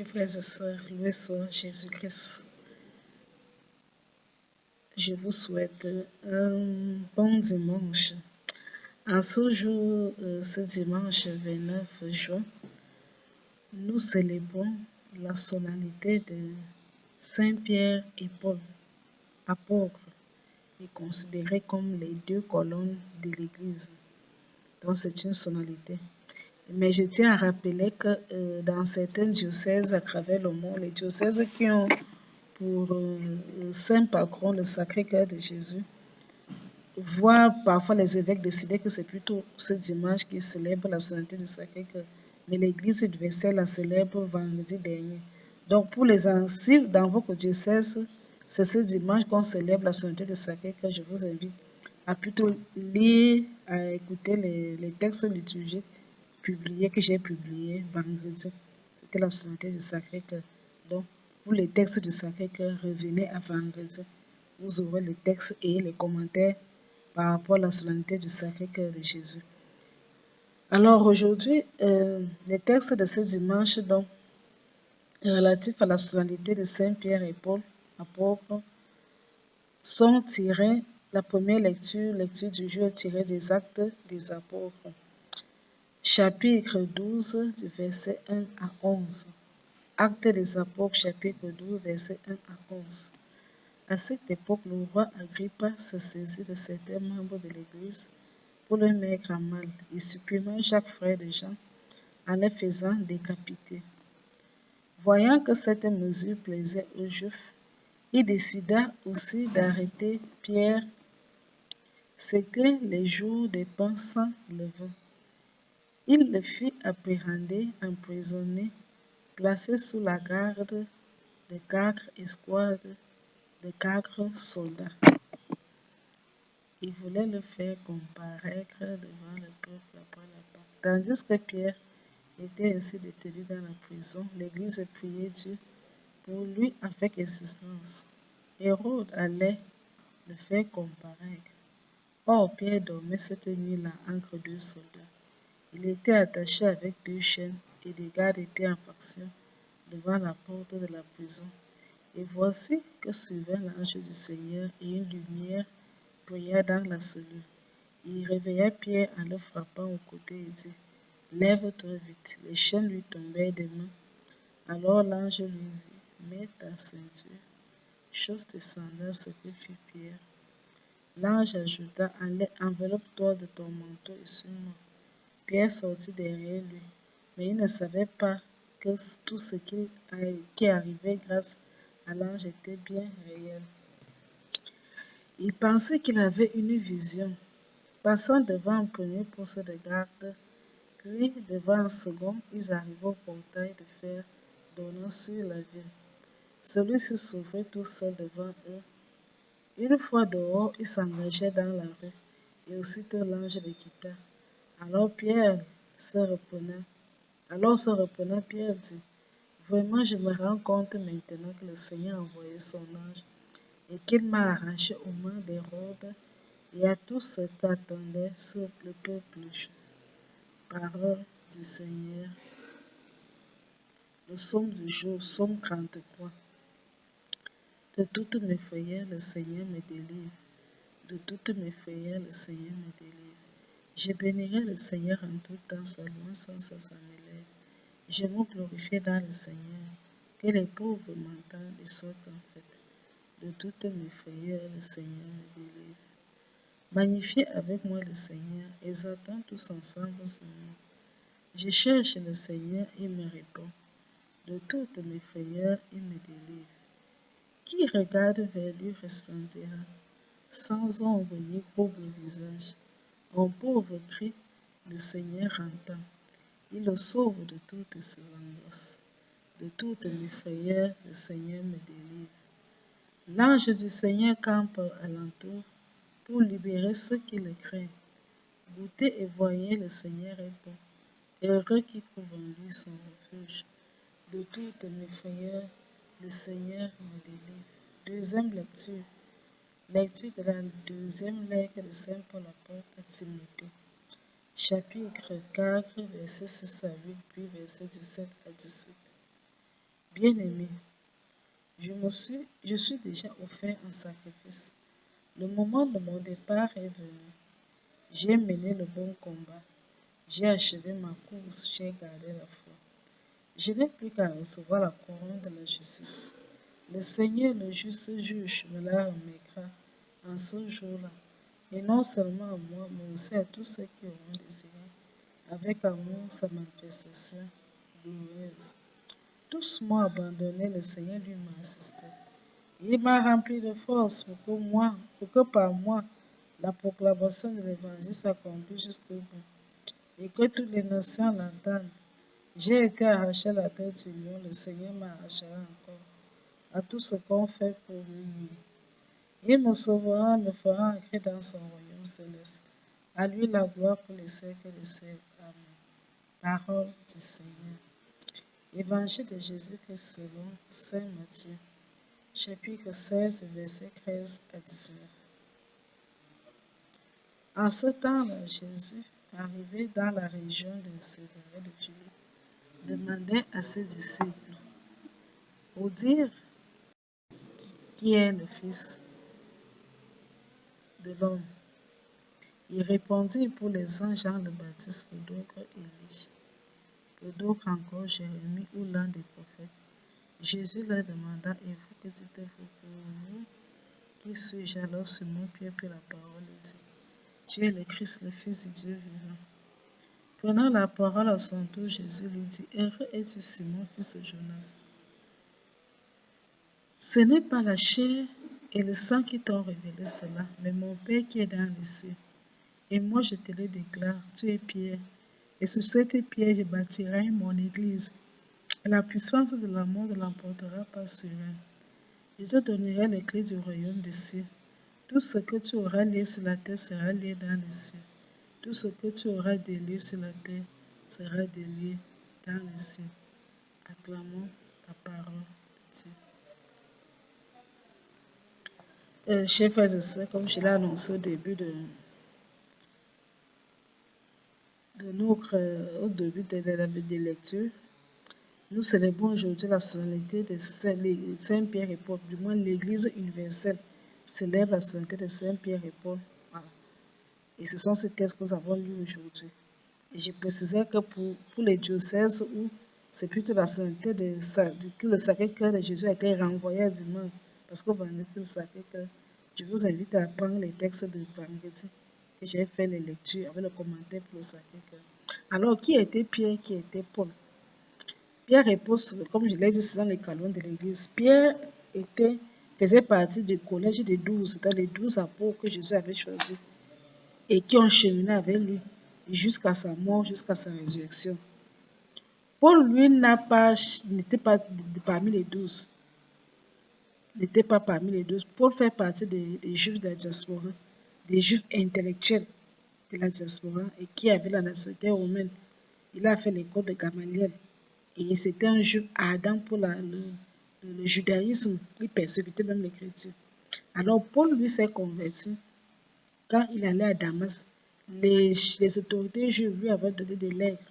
Frères et sœurs, loué soit Jésus-Christ. Je vous souhaite un bon dimanche. En ce jour, ce dimanche 29 juin, nous célébrons la solennité de Saint Pierre et Paul, apôtres, et considérés comme les deux colonnes de l'Église. Donc c'est une solennité. Mais je tiens à rappeler que dans certains diocèses à travers le monde, les diocèses qui ont pour saint patron le Sacré-Cœur de Jésus, voire parfois les évêques décider que c'est plutôt ce dimanche qu'ils célèbrent la solennité du Sacré-Cœur. Mais l'Église universelle la célèbre vendredi dernier. Donc pour les anciens dans votre diocèse, c'est ce dimanche qu'on célèbre la solennité du Sacré-Cœur. Je vous invite à plutôt lire, à écouter les textes liturgiques que j'ai publiés vendredi. C'était la solennité du Sacré-Cœur. Donc, pour les textes du Sacré-Cœur, revenez à vendredi. Vous aurez les textes et les commentaires par rapport à la solennité du Sacré-Cœur de Jésus. Alors aujourd'hui, les textes de ce dimanche, donc, relatifs à la solennité de Saint Pierre et Paul, apôtres, sont tirés, la première lecture du jour est tirée des Actes des Apôtres. Chapitre 12, du verset 1 à 11. Actes des Apôtres, chapitre 12, verset 1 à 11. À cette époque, le roi Agrippa se saisit de certains membres de l'Église pour le mettre à mal. Il supprima Jacques, frère de Jean, en les faisant décapiter. Voyant que cette mesure plaisait aux Juifs, il décida aussi d'arrêter Pierre. C'était les jours des pains sans levain. Il le fit appréhender, emprisonner, placé sous la garde de 4 escouades de 4 soldats. Il voulait le faire comparaître devant le peuple après la Pâque. Tandis que Pierre était ainsi détenu dans la prison, l'Église priait Dieu pour lui avec insistance. Hérode allait le faire comparaître. Or, Pierre dormait cette nuit-là entre 2 soldats. Il était attaché avec 2 chaînes et des gardes étaient en faction devant la porte de la prison. Et voici que survint l'ange du Seigneur et une lumière brilla dans la cellule. Il réveilla Pierre en le frappant au côté et dit « Lève-toi vite ». Les chaînes lui tombèrent des mains. Alors l'ange lui dit « Mets ta ceinture, chausse tes sandales », ce que fit Pierre. L'ange ajouta « Enveloppe-toi de ton manteau et suis-moi ». Pierre sortit derrière lui, mais il ne savait pas que tout ce qui arrivait grâce à l'ange était bien réel. Il pensait qu'il avait une vision. Passant devant un premier poste de garde, puis devant un second, ils arrivaient au portail de fer donnant sur la ville. Celui-ci s'ouvrait tout seul devant eux. Une fois dehors, ils s'engageaient dans la rue, et aussitôt l'ange les quitta. Alors se reprenant, Pierre dit, « Vraiment, je me rends compte maintenant que le Seigneur a envoyé son ange et qu'il m'a arraché aux mains d'Hérode et à tous ceux qui attendaient sur le peuple juif. » Parole du Seigneur. Le psaume du jour, psaume 33. De toutes mes frayeurs, le Seigneur me délivre. De toutes mes frayeurs, le Seigneur me délivre. Je bénirai le Seigneur en tout temps, sa louange sans cesse à mes lèvres. Je me glorifie dans le Seigneur. Que les pauvres m'entendent et soient en fête. De toutes mes frayeurs, le Seigneur me délivre. Magnifiez avec moi le Seigneur, exaltons tous ensemble son nom. Je cherche le Seigneur, il me répond. De toutes mes frayeurs, il me délivre. Qui regarde vers lui resplendira, sans ombre ni trouble visage. Un pauvre cri, le Seigneur entend. Il le sauve de toutes ses angoisses. De toutes mes frayeurs, le Seigneur me délivre. L'ange du Seigneur campe alentour pour libérer ceux qui le craignent. Goûtez et voyez, le Seigneur est bon. Heureux qui trouve en lui son refuge. De toutes mes frayeurs, le Seigneur me délivre. Deuxième lecture. Lecture de la deuxième lettre de Saint Paul apôtre à Timothée. Chapitre 4, versets 6 à 8, puis versets 17 à 18. Bien-aimé, je suis déjà offert un sacrifice. Le moment de mon départ est venu. J'ai mené le bon combat. J'ai achevé ma course, j'ai gardé la foi. Je n'ai plus qu'à recevoir la couronne de la justice. Le Seigneur, le juste juge, me la remettra en ce jour-là. Et non seulement à moi, mais aussi à tous ceux qui auront désiré avec amour sa manifestation glorieuse. Tous m'ont abandonné, le Seigneur lui m'a assisté. Il m'a rempli de force pour que par moi, la proclamation de l'Évangile s'accomplisse jusqu'au bout et que toutes les nations l'entendent. J'ai été arraché à la tête du lion, le Seigneur m'arrachera encore à tout ce qu'on fait pour lui nuire. Il me sauvera, me fera entrer dans son royaume céleste. À lui la gloire pour les siècles des siècles. Amen. Parole du Seigneur. Évangile de Jésus-Christ selon Saint Matthieu, chapitre 16, versets 13 à 19. En ce temps-là, Jésus, arrivé dans la région de Césarée de Philippe, demandait à ses disciples, pour dire qui est le Fils de l'homme. Il répondit pour les uns Jean le Baptiste, pour d'autres Élie, pour d'autres encore Jérémie ou l'un des prophètes. Jésus leur demanda, et vous, que dites-vous pour vous? Qui suis-je? Alors Simon Pierre prit la parole et dit, tu es le Christ, le Fils du Dieu vivant. Prenant la parole à son tour, Jésus lui dit, heureux es-tu Simon, fils de Jonas. Ce n'est pas la chair et le sang qui t'ont révélé cela, mais mon Père qui est dans les cieux. Et moi je te le déclare, tu es Pierre, et sur cette pierre je bâtirai mon église. Et la puissance de la mort ne l'emportera pas sur elle. Je te donnerai les clés du royaume des cieux. Tout ce que tu auras lié sur la terre sera lié dans les cieux. Tout ce que tu auras délié sur la terre sera délié dans les cieux. Acclamons la parole de Dieu. Chers frères et sœurs, comme je l'ai annoncé au début au début des lectures, nous célébrons aujourd'hui la solennité de Saint-Pierre et Paul, du moins l'Église universelle célèbre la solennité de Saint-Pierre et Paul. Voilà. Et ce sont ces textes que nous avons lus aujourd'hui. Et je précisais que pour les diocèses où c'est plutôt la solennité que le Sacré-Cœur de Jésus a été renvoyé à dimanche, parce qu'au vendredi, c'est le Sacré-Cœur. Je vous invite à prendre les textes de vendredi que j'ai fait les lectures avec le commentaire pour le Sacré-Cœur. Alors, qui était Pierre, qui était Paul? Pierre et Paul, comme je l'ai dit, c'est dans les canons de l'Église. Pierre faisait partie du collège des 12, dans les 12 apôtres que Jésus avait choisis et qui ont cheminé avec lui jusqu'à sa mort, jusqu'à sa résurrection. Paul, lui, n'était pas parmi les 12. N'était pas parmi les 12. Paul fait partie des Juifs de la diaspora, des Juifs intellectuels de la diaspora et qui avaient la nationalité romaine. Il a fait l'école de Gamaliel et c'était un Juif ardent pour le judaïsme. Il persécutait même les chrétiens. Alors Paul, lui, s'est converti quand il allait à Damas. Les autorités juives lui avaient donné des lettres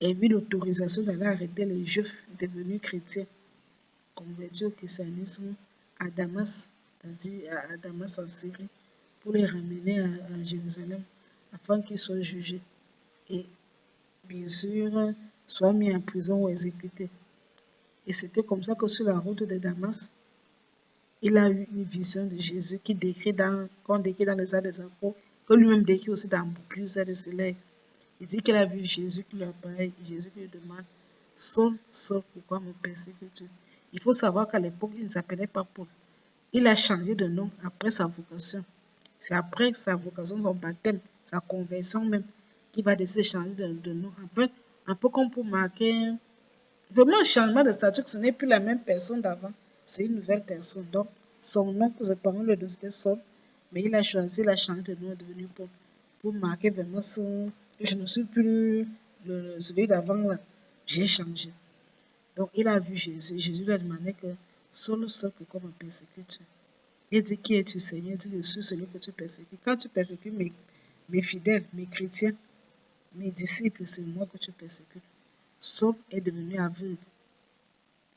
et eu l'autorisation d'aller arrêter les Juifs devenus chrétiens, convertis au christianisme à Damas, c'est-à-dire à Damas en Syrie, pour les ramener à Jérusalem afin qu'ils soient jugés et bien sûr soient mis en prison ou exécutés. Et c'était comme ça que sur la route de Damas, il a eu une vision de Jésus qu'on décrit dans les Actes des Apôtres, que lui-même décrit aussi dans plusieurs de ses lettres. Il dit qu'il a vu Jésus qui lui apparaît, Jésus qui lui demande, Saul, Saul, pourquoi me persécutes-tu? Il faut savoir qu'à l'époque, il ne s'appelait pas Paul. Il a changé de nom après sa vocation. C'est après sa vocation, son baptême, sa conversion même, qu'il va décider de changer de nom. Un peu comme pour marquer vraiment un changement de statut, que ce n'est plus la même personne d'avant, c'est une nouvelle personne. Donc, son nom que ses parents lui donnaient, c'était Saul, mais il a changé de nom, est devenu Paul, pour marquer vraiment que je ne suis plus celui d'avant là, j'ai changé. Donc, il a vu Jésus. Jésus lui a demandé que Saul, pourquoi me persécutes-tu? Il dit, qui es-tu, Seigneur? Il dit, je suis celui que tu persécutes. Quand tu persécutes mes fidèles, mes chrétiens, mes disciples, c'est moi que tu persécutes. Saul est devenu aveugle.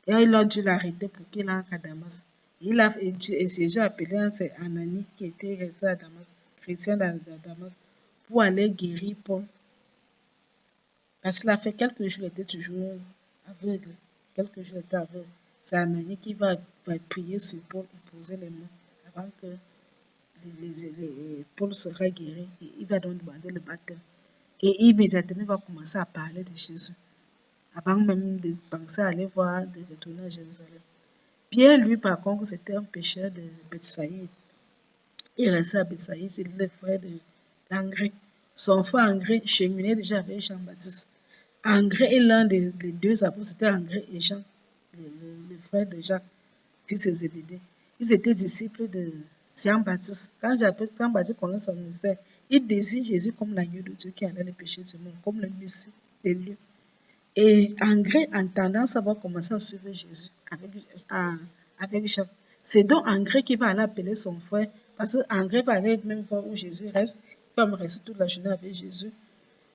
Et il a dû l'arrêter pour qu'il entre à Damas. Et Jésus a appelé un c'est Anani qui était resté à Damas, chrétien à Damas, pour aller guérir Paul. Parce qu'il a fait quelques jours, il était toujours aveugle. Quelques jours, il était aveugle. C'est Anani qui va prier sur Paul et poser les mains avant que Paul sera guéri. Et il va donc demander le baptême. Et immédiatement, il va commencer à parler de Jésus. Avant même de penser à aller voir, de retourner à Jérusalem. Pierre, lui, par contre, c'était un pécheur de Bethsaïde. Il restait à Bethsaïde, c'est le frère d'André. Son frère André cheminait déjà avec Jean-Baptiste. André est l'un des deux apôtres, c'était André et Jean, le frère de Jacques, fils de Zébédée. Ils étaient disciples de Jean-Baptiste. Quand Jean-Baptiste connaît son ministère, il désigne Jésus comme l'agneau de Dieu qui allait les péchés du monde, comme le Messie des lieux. Et André, en tendance, va commencer à suivre Jésus avec Jacques. C'est donc André qui va aller appeler son frère, parce qu'André va aller même voir où Jésus reste, il va me rester toute la journée avec Jésus.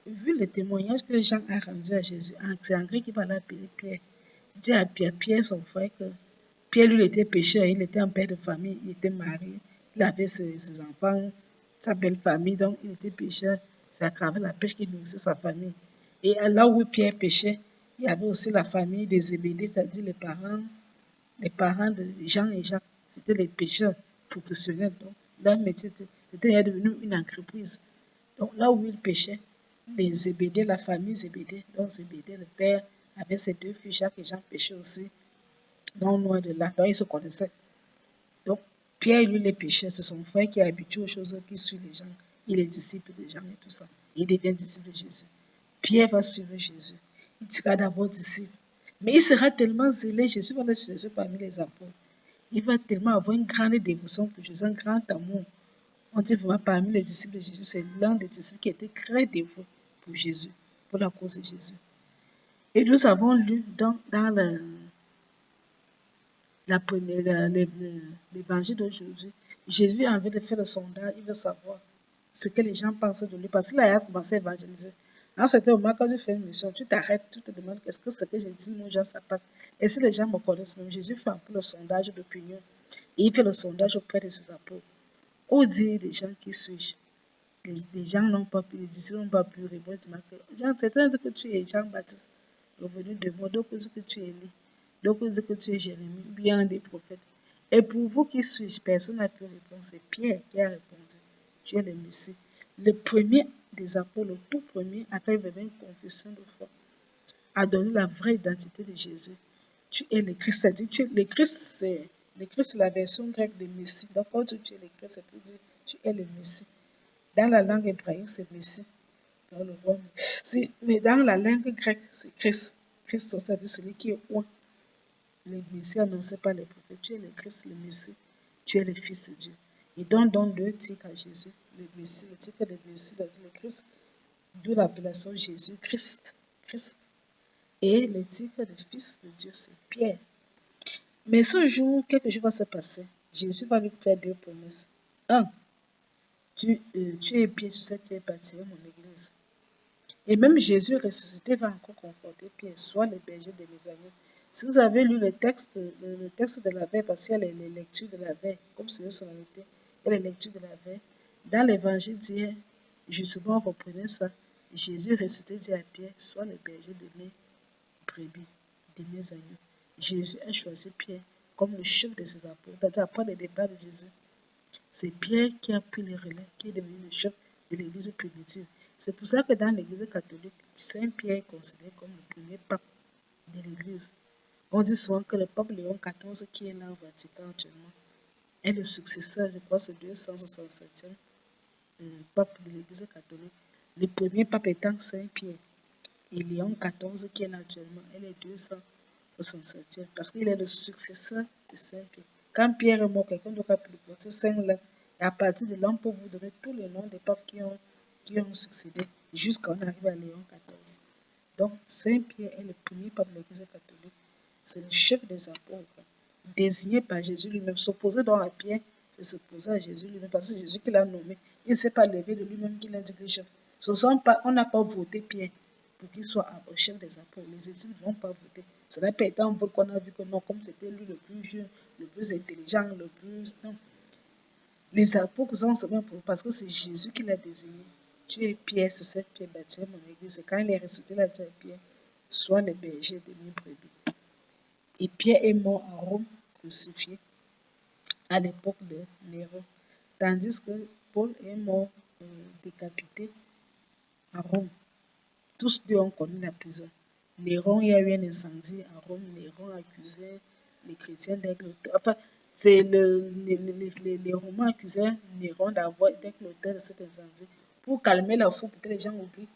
Vu le témoignage que Jean a rendu à Jésus, c'est André qui va aller appeler Pierre. Il dit à Pierre, son frère, que Pierre, lui, il était pécheur, il était un père de famille, il était marié, il avait ses enfants, sa belle famille, donc il était pécheur. C'est à travers la pêche qu'il nourrissait sa famille. Et là où Pierre péchait, il y avait aussi la famille des Zébédée, c'est-à-dire les parents de Jean et Jacques. C'était les pécheurs professionnels. Donc, leur métier était devenu une entreprise. Donc, là où ils péchaient, les Zébédée, la famille Zébédée, donc Zébédée, le père, avec ses deux fils, Jacques et Jean, péchaient aussi, non loin de là. Donc, ils se connaissaient. Donc, Pierre, lui, les pécheurs, c'est son frère qui est habitué aux choses, qui suit les gens. Il est disciple de Jean et tout ça. Il devient disciple de Jésus. Pierre va suivre Jésus. Il sera d'abord disciple. Mais il sera tellement zélé, Jésus va le chercher parmi les apôtres. Il va tellement avoir une grande dévotion pour Jésus, un grand amour. On dit vraiment parmi les disciples de Jésus, c'est l'un des disciples qui était très dévot pour Jésus, pour la cause de Jésus. Et nous avons lu dans l'évangile d'aujourd'hui, Jésus a envie de faire le sondage, il veut savoir ce que les gens pensent de lui, parce qu'il a commencé à évangéliser. À un certain moment, quand tu fais une mission, tu t'arrêtes, tu te demandes qu'est-ce que ce que j'ai dit, aux gens, ça passe. Et si les gens me connaissent, même Jésus fait un peu le sondage d'opinion. Et il fait le sondage auprès de ses apôtres. Au dire des gens qui suis-je, les gens n'ont pas pu, les disciples n'ont pas pu répondre. Jean, certains disent que tu es Jean-Baptiste, revenu de moi, d'autres disent que tu es Élie, d'autres disent que tu es Jérémie, bien des prophètes. Et pour vous qui suis-je, personne n'a pu répondre. C'est Pierre qui a répondu. Tu es le Messie. Le premier des apôtres, le tout premier, a fait une confession de foi, a donné la vraie identité de Jésus. Tu es le Christ. C'est-à-dire, le Christ, c'est la version grecque de Messie. Donc, quand tu es le Christ, c'est pour dire tu es le Messie. Dans la langue hébraïque, c'est Messie. Dans le roi. Mais dans la langue grecque, c'est Christ. Christ, c'est-à-dire celui qui est oint. Le Messie annoncé par les prophètes. Tu es le Christ, le Messie. Tu es le Fils de Dieu. Il donne donc deux titres à Jésus. Le Messie, le titre de Messie, c'est-à-dire le Christ. D'où l'appellation Jésus Christ. Christ. Et le titre de Fils de Dieu, c'est Pierre. Mais ce jour, quelque chose va se passer. Jésus va lui faire deux promesses. Un, tu es pied sur cette pierre bâtirai mon église. Et même Jésus ressuscité va encore conforter Pierre, soit le berger de mes amis. Si vous avez lu le texte de la veille, parce qu'il y a les lectures de la veille, comme c'est une solennité, il y a les lectures de la veille. Dans l'évangile d'hier, justement, on reprenait ça. Jésus ressuscité dit à Pierre, sois le berger de mes brebis, de mes agneaux. Jésus a choisi Pierre comme le chef de ses apôtres. C'est-à-dire, après le départ de Jésus, c'est Pierre qui a pris le relais, qui est devenu le chef de l'église primitive. C'est pour ça que dans l'église catholique, Saint Pierre est considéré comme le premier pape de l'église. On dit souvent que le pape Léon XIV, qui est là au Vatican actuellement, est le successeur, je crois, ce 267e pape de l'église catholique. Le premier pape étant Saint Pierre. Et Léon XIV, qui est là actuellement, est le 267e, parce qu'il est le successeur de Saint Pierre. Quand Pierre est mort, quelqu'un d'autre a pu le porter Saint-Là. Et à partir de là, on peut vous donner tous les noms des papes qui ont succédé jusqu'à on arrive à Léon XIV. Donc, Saint-Pierre est le premier pape de l'Église catholique. C'est le chef des apôtres, désigné par Jésus lui-même. S'opposer donc à Pierre, c'est s'opposer à Jésus lui-même, parce que c'est Jésus qui l'a nommé. Il ne s'est pas levé de lui-même qu'il a dit que chef. On n'a pas voté Pierre pour qu'il soit au chef des apôtres. Les églises ne vont pas voter. Ça n'a pas été un vote qu'on a vu que non, comme c'était lui le plus jeune, le plus intelligent, le plus... Non. Les apôtres ont seulement pour parce que c'est Jésus qui l'a désigné. Tu es Pierre, sur cette pierre bâtirai mon église. Et quand il est ressuscité, il a dit à Pierre, sois le berger de mes brebis. Et Pierre est mort à Rome, crucifié, à l'époque de Néron. Tandis que Paul est mort décapité à Rome. Tous deux ont connu la prison. Néron, il y a eu un incendie à Rome. Néron accusait les chrétiens d'être l'auteur. Enfin, c'est les Romains accusaient Néron d'avoir été l'auteur de cet incendie pour calmer la foule, pour que les gens oublient.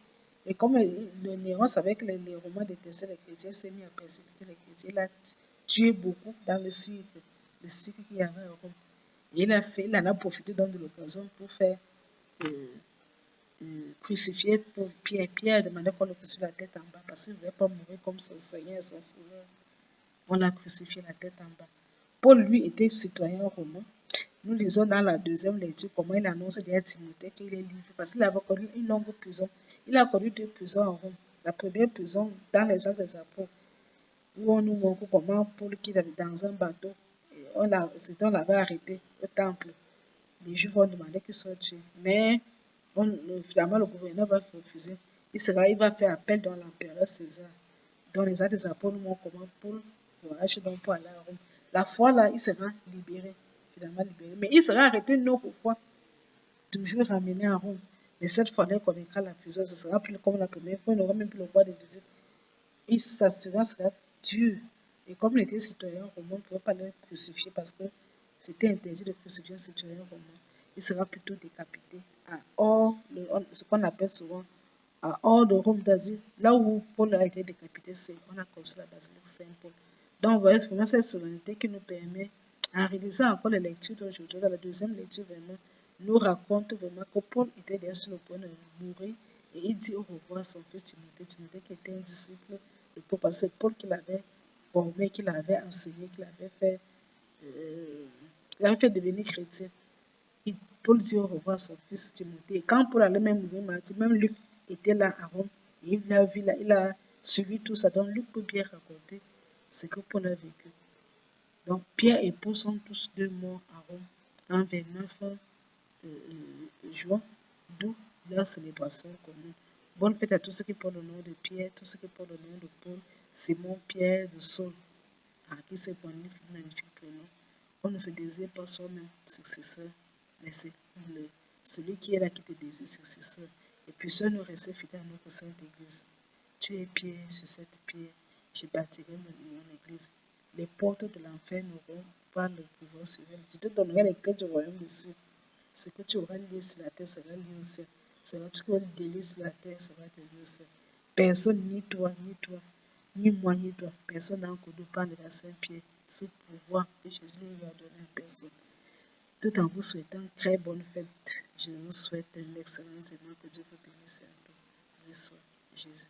Et comme le Néron savait que les Romains détestaient les chrétiens, il s'est mis à persécuter les chrétiens. Il a tué beaucoup dans le cycle qu'il y avait à Rome. Et il en a profité donc de l'occasion pour faire crucifier pour Pierre. Pierre a demandé qu'on le crucifie la tête en bas parce qu'il ne voulait pas mourir comme son Seigneur et son Sauveur. On l'a crucifié la tête en bas. Paul, lui, était citoyen romain. Nous lisons dans la deuxième lecture comment il annonce à Timothée qu'il est livré parce qu'il avait connu une longue prison. Il a connu 2 prisons en Rome. La première prison dans les Actes des Apôtres, où on nous montre comment Paul, qui était dans un bateau, on l'avait arrêté au temple. Les Juifs ont demandé qu'il soit tué. Mais finalement, le gouverneur va refuser. Il va faire appel dans l'empereur César. Dans les Actes des Apôtres, nous montre comment Paul voyage donc pour aller à Rome. La fois là, il sera libéré, finalement libéré. Mais il sera arrêté une autre fois, toujours ramené à Rome. Mais cette fois, dès qu'on connaîtra la prison, ce sera plus comme la première fois, il n'aura même plus le droit de visite. Et sa surveillance sera dure. Et comme il était citoyen romain, on ne pouvait pas le crucifier parce que c'était interdit de crucifier un citoyen romain. Il sera plutôt décapité à hors, ce qu'on appelle souvent à hors de Rome, c'est-à-dire là où Paul a été décapité, on a construit la basilique Saint-Paul. Donc, vous voyez, c'est vraiment cette solennité qui nous permet, en réalisant encore les lectures d'aujourd'hui, dans la deuxième lecture, vraiment, nous raconte vraiment que Paul était bien sur le point de mourir et il dit au revoir à son fils Timothée. Timothée qui était un disciple de Paul, parce que c'est Paul qui l'avait formé, qui l'avait enseigné, qui l'avait fait devenir chrétien. Et Paul dit au revoir à son fils Timothée. Et quand Paul allait même mourir, même Luc était là à Rome. Et il a suivi tout ça. Donc Luc peut bien raconter ce que Paul a vécu. Donc Pierre et Paul sont tous deux morts à Rome en 29 juin, d'où leur célébration commune. Bonne fête à tous ceux qui portent le nom de Pierre, tous ceux qui portent le nom de Paul, Simon, Pierre, de Saul, à qui c'est magnifique prénom. On ne se désire pas soi-même successeur, mais c'est celui qui est là qui te désire successeur. Et puis ceux nous rester fidèles à notre Sainte Église. Tu es Pierre, sur cette pierre, je bâtirai mon Église. Les portes de l'enfer n'auront pas le pouvoir sur elle. Je te donnerai les clés du royaume des cieux. Ce que tu auras lié sur la terre sera lié au ciel. Ce que tu auras délié sur la terre sera délié au ciel. Personne, ni toi, ni moi, ni toi, personne n'a encore de pain de la Saint-Pierre, ce pouvoir que Jésus lui a donné à personne. Tout en vous souhaitant une très bonne fête, je vous souhaite un excellent dimanche, que Dieu vous bénisse un peu. Jésus.